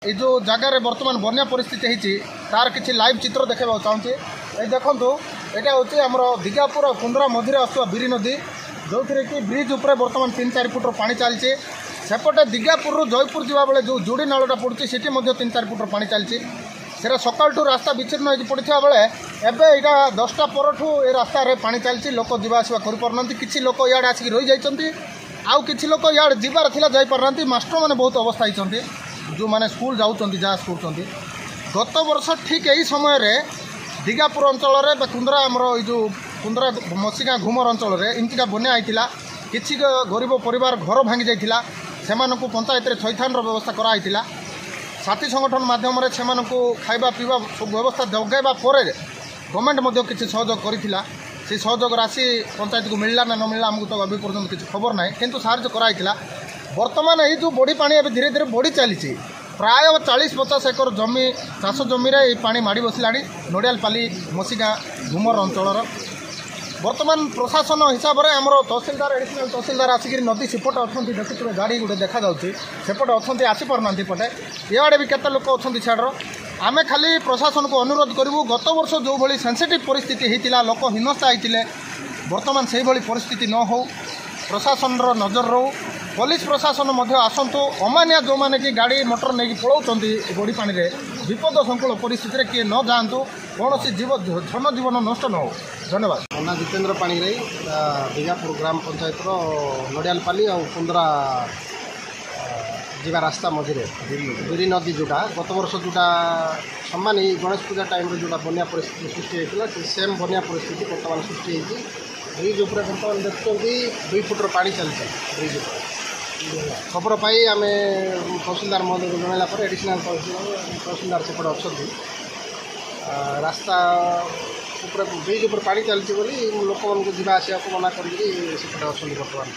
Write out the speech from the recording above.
ये जो जगार बर्तमान बन्या परिस्थिति होती तार किसी लाइव चित्र देखा चाहूँगी। ये देखो यहाँ हूँ आम दिगापुर और कुंदरा मझे आसुवा बीरी नदी जो थी कि ब्रिज उपर बर्तमान 3-4 फुट्र पानी चलती सेपटे दिगापुर जयपुर जावा बेले जो जोड़ी नालटा पड़ी से 3-4 फुट्र पानी चलती से सकाल रास्ता विच्छिन्न हो पड़ा बेले एवं यहाँ 10टा परठू ये रास्तार पानी चलती लोक जावासवा कर किसी लोक इे आसिक रही जाती आउ किसी लोक इे जीवार थी जापारना मास्टर मैंने बहुत अवस्था होती जो मैंने स्कूल जाऊँच जहाँ स्कूल गत वर्ष ठीक यही समय दिगापुर अंचल कुंदरा आमर जो कुंदरा मसीगाँ घुमर अंचल इनका बन्या होता किसी गरीब परिवार घर भांगी जाता से पंचायत थैथान व्यवस्था कराई साथी संगठन माध्यम से खाଇବା पीवा सब व्यवस्था जगैवा गवर्नमेंट किसी सहयोग करथिला से सहयोग राशि पंचायत को मिलला ना न मिलला आमको तो अभी पर्यटन किसी खबर ना किंतु साहाय्य कराई बर्तमान ये जो बड़ी पानी अभी धीरे धीरे बढ़ी चली प्राय 40-50 एकर जमी चाष जमी पानी माड़ी बसला नोडियालपाली मसीगाँ घुमर अंचल बर्तमान प्रशासन हिसाब से आमर तहसिलदार एडिशनल तहसिलदार आसिक नदी सेपटे अच्छा देखुए गाड़ी गोटे देखा सेपटे अच्छा आसीपारना पटे इे भी केते लोक अच्छा सियाड़ आम खाली प्रशासन को अनुरोध करूँ गत वर्ष जो भाई सेंसिटिव परिस्थिति होता लोक हिंसा होते बर्तमान से भाई परिस्थिति न हो प्रशासन नजर रो पुलिस प्रशासन आसतु अमानिया जो मैंने कि गाड़ी मोटर नहीं पलाउं बड़ी पानी रे विपद संकुल परिस्थिति किए न जातु कौन जनजीवन नष्ट न हो। धन्यवाद। मना जितेन्द्र पाणिग्राही दिगापुर ग्राम पंचायत नोडियालपाली और कुंदरा जीवा रास्ता मझे बीरी नदी जोटा गत वर्ष जोटा सम्मान गणेश पूजा टाइम जोटा बन्या परिस्थिति सृष्टि होता से सेम बन्या परिस्थिति बर्तमान सृष्टि होती ब्रिज उपर बर्तमान देखते 2 फुट्र पानी चलती ब्रिज खबर पाई आम तहसिलदार महोदय को जनला एडिशनल तहसिलदार सेपटे अच्छा रास्ता ब्रिज उपर पानी चलती लोक मान जावास मना कर बर्तमान।